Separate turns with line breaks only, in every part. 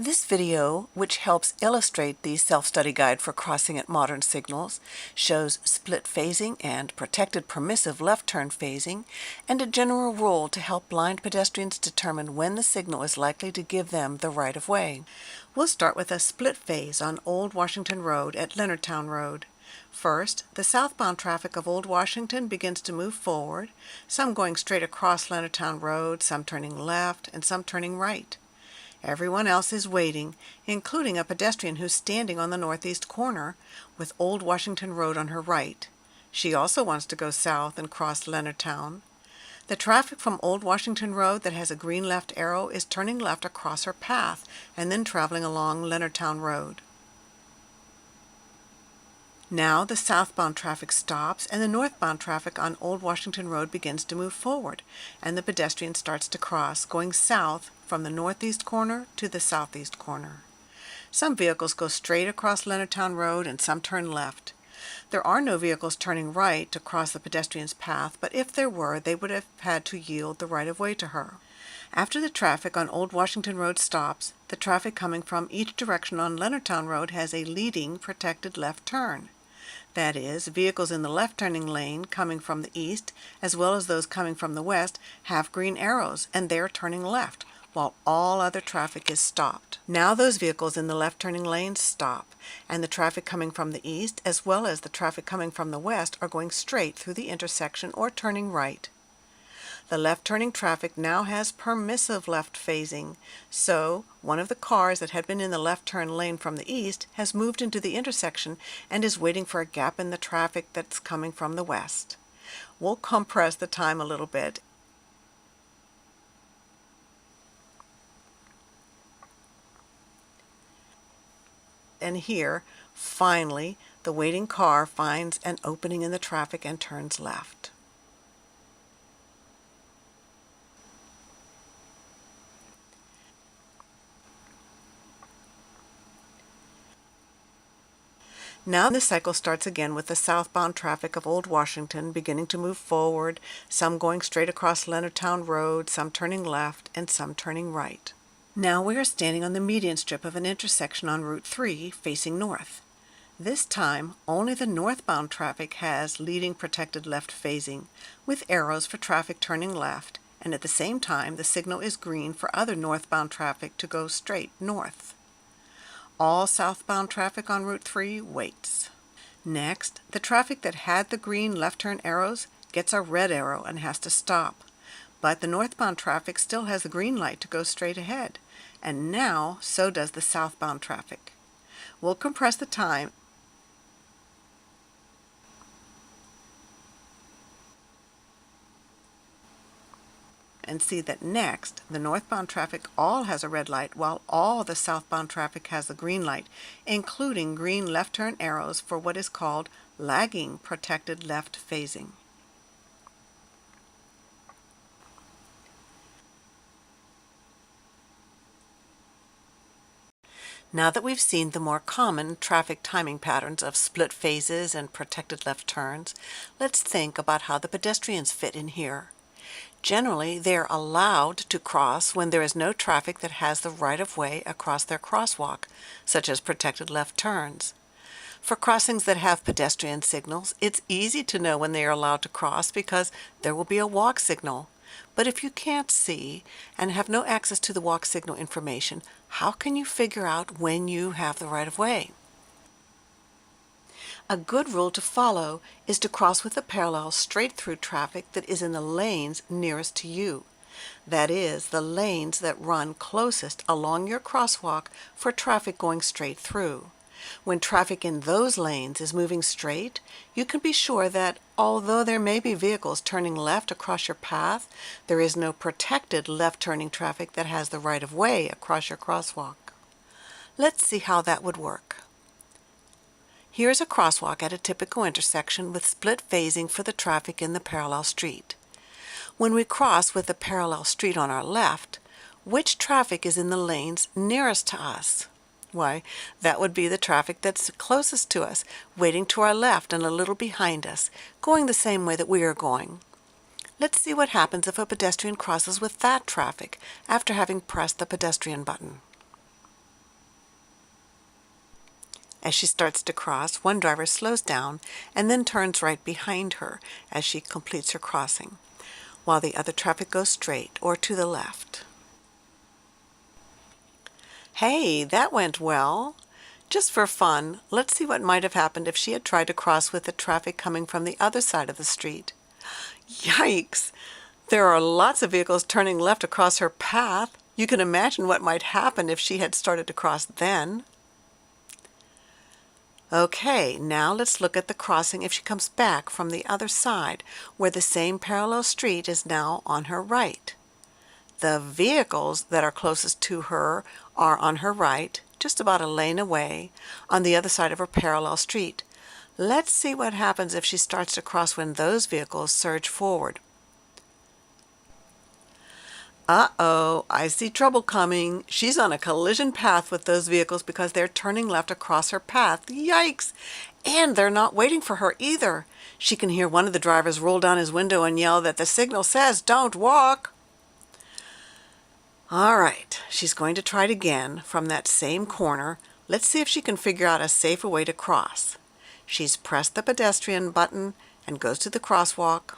This video, which helps illustrate the self-study guide for crossing at modern signals, shows split phasing and protected permissive left turn phasing, and a general rule to help blind pedestrians determine when the signal is likely to give them the right-of-way. We'll start with a split phase on Old Washington Road at Leonardtown Road. First, the southbound traffic of Old Washington begins to move forward, some going straight across Leonardtown Road, some turning left, and some turning right. Everyone else is waiting, including a pedestrian who's standing on the northeast corner with Old Washington Road on her right. She also wants to go south and cross Leonardtown. The traffic from Old Washington Road that has a green left arrow is turning left across her path and then traveling along Leonardtown Road. Now the southbound traffic stops and the northbound traffic on Old Washington Road begins to move forward, and the pedestrian starts to cross, going south from the northeast corner to the southeast corner. Some vehicles go straight across Leonardtown Road and some turn left. There are no vehicles turning right to cross the pedestrian's path, but if there were, they would have had to yield the right-of-way to her. After the traffic on Old Washington Road stops, the traffic coming from each direction on Leonardtown Road has a leading protected left turn. That is, vehicles in the left-turning lane coming from the east, as well as those coming from the west, have green arrows, and they're turning left, while all other traffic is stopped. Now those vehicles in the left-turning lane stop, and the traffic coming from the east, as well as the traffic coming from the west, are going straight through the intersection or turning right. The left-turning traffic now has permissive left phasing, so one of the cars that had been in the left turn lane from the east has moved into the intersection and is waiting for a gap in the traffic that's coming from the west. We'll compress the time a little bit. And here, finally, the waiting car finds an opening in the traffic and turns left. Now the cycle starts again with the southbound traffic of Old Washington beginning to move forward, some going straight across Leonardtown Road, some turning left, and some turning right. Now we are standing on the median strip of an intersection on Route 3 facing north. This time, only the northbound traffic has leading protected left phasing, with arrows for traffic turning left, and at the same time the signal is green for other northbound traffic to go straight north. All southbound traffic on Route 3 waits. Next, the traffic that had the green left turn arrows gets a red arrow and has to stop. But the northbound traffic still has the green light to go straight ahead, and now so does the southbound traffic. We'll compress the time and see that next, the northbound traffic all has a red light, while all the southbound traffic has a green light, including green left turn arrows for what is called lagging protected left phasing. Now that we've seen the more common traffic timing patterns of split phases and protected left turns, let's think about how the pedestrians fit in here. Generally, they are allowed to cross when there is no traffic that has the right-of-way across their crosswalk, such as protected left turns. For crossings that have pedestrian signals, it's easy to know when they are allowed to cross because there will be a walk signal. But if you can't see and have no access to the walk signal information, how can you figure out when you have the right-of-way? A good rule to follow is to cross with a parallel straight-through traffic that is in the lanes nearest to you. That is, the lanes that run closest along your crosswalk for traffic going straight through. When traffic in those lanes is moving straight, you can be sure that although there may be vehicles turning left across your path, there is no protected left-turning traffic that has the right-of-way across your crosswalk. Let's see how that would work. Here's a crosswalk at a typical intersection with split phasing for the traffic in the parallel street. When we cross with the parallel street on our left, which traffic is in the lanes nearest to us? Why, that would be the traffic that's closest to us, waiting to our left and a little behind us, going the same way that we are going. Let's see what happens if a pedestrian crosses with that traffic after having pressed the pedestrian button. As she starts to cross, one driver slows down and then turns right behind her as she completes her crossing, while the other traffic goes straight or to the left. Hey, that went well. Just for fun, let's see what might have happened if she had tried to cross with the traffic coming from the other side of the street. Yikes! There are lots of vehicles turning left across her path. You can imagine what might happen if she had started to cross then. Okay, now let's look at the crossing if she comes back from the other side, where the same parallel street is now on her right. The vehicles that are closest to her are on her right, just about a lane away, on the other side of her parallel street. Let's see what happens if she starts to cross when those vehicles surge forward. Uh-oh, I see trouble coming. She's on a collision path with those vehicles because they're turning left across her path. Yikes! And they're not waiting for her either. She can hear one of the drivers roll down his window and yell that the signal says, "Don't walk." All right, she's going to try it again from that same corner. Let's see if she can figure out a safer way to cross. She's pressed the pedestrian button and goes to the crosswalk.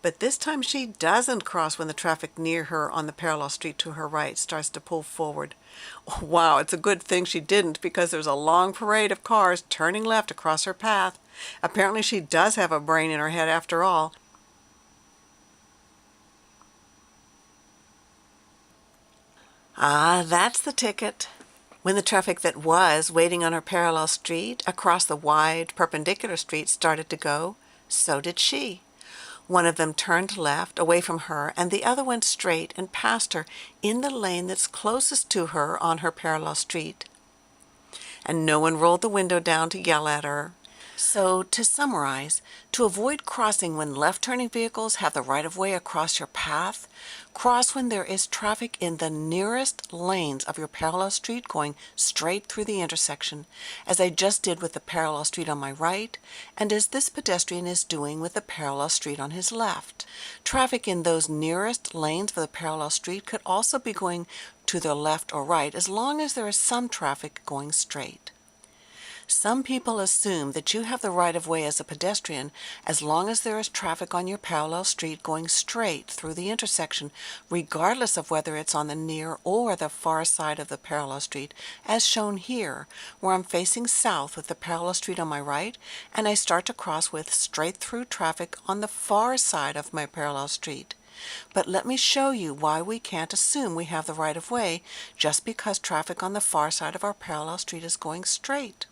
But this time she doesn't cross when the traffic near her on the parallel street to her right starts to pull forward. Wow, it's a good thing she didn't, because there's a long parade of cars turning left across her path. Apparently she does have a brain in her head after all. Ah, that's the ticket. When the traffic that was waiting on her parallel street across the wide perpendicular street started to go, so did she. One of them turned left away from her, and the other went straight and past her in the lane that's closest to her on her parallel street. And no one rolled the window down to yell at her. So, to summarize, to avoid crossing when left-turning vehicles have the right-of-way across your path, cross when there is traffic in the nearest lanes of your parallel street going straight through the intersection, as I just did with the parallel street on my right, and as this pedestrian is doing with the parallel street on his left. Traffic in those nearest lanes of the parallel street could also be going to the left or right, as long as there is some traffic going straight. Some people assume that you have the right-of-way as a pedestrian as long as there is traffic on your parallel street going straight through the intersection, regardless of whether it's on the near or the far side of the parallel street, as shown here, where I'm facing south with the parallel street on my right, and I start to cross with straight-through traffic on the far side of my parallel street. But let me show you why we can't assume we have the right-of-way just because traffic on the far side of our parallel street is going straight.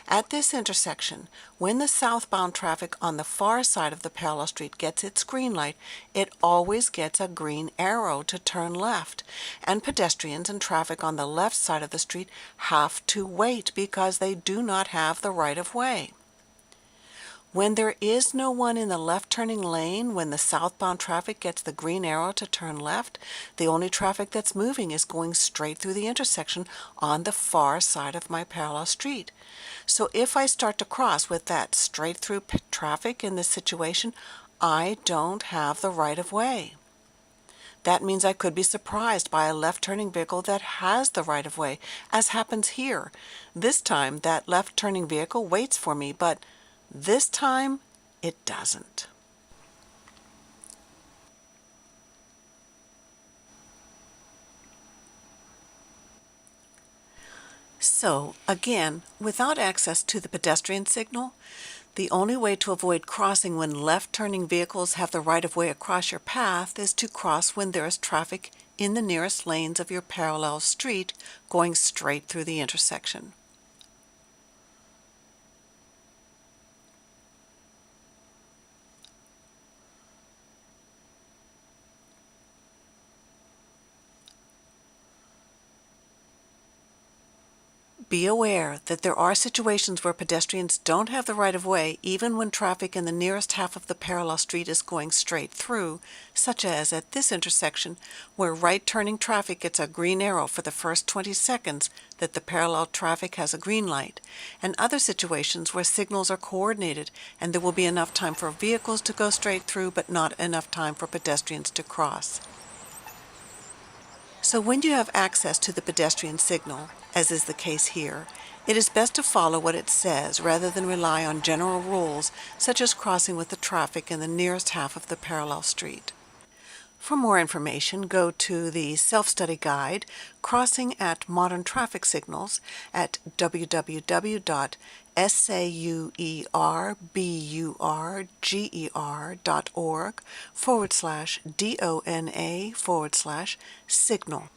At this intersection, when the southbound traffic on the far side of the parallel street gets its green light, it always gets a green arrow to turn left, and pedestrians and traffic on the left side of the street have to wait because they do not have the right-of-way. When there is no one in the left-turning lane when the southbound traffic gets the green arrow to turn left, the only traffic that's moving is going straight through the intersection on the far side of my parallel street. So if I start to cross with that straight-through traffic in this situation, I don't have the right-of-way. That means I could be surprised by a left-turning vehicle that has the right-of-way, as happens here. This time, that left-turning vehicle waits for me, but this time, it doesn't. So, again, without access to the pedestrian signal, the only way to avoid crossing when left-turning vehicles have the right-of-way across your path is to cross when there is traffic in the nearest lanes of your parallel street going straight through the intersection. Be aware that there are situations where pedestrians don't have the right-of-way even when traffic in the nearest half of the parallel street is going straight through, such as at this intersection where right-turning traffic gets a green arrow for the first 20 seconds that the parallel traffic has a green light, and other situations where signals are coordinated and there will be enough time for vehicles to go straight through but not enough time for pedestrians to cross. So when you have access to the pedestrian signal, as is the case here, it is best to follow what it says rather than rely on general rules such as crossing with the traffic in the nearest half of the parallel street. For more information, go to the self-study guide, Crossing at Modern Traffic Signals, at www.sauerburger.org/DONA/signal.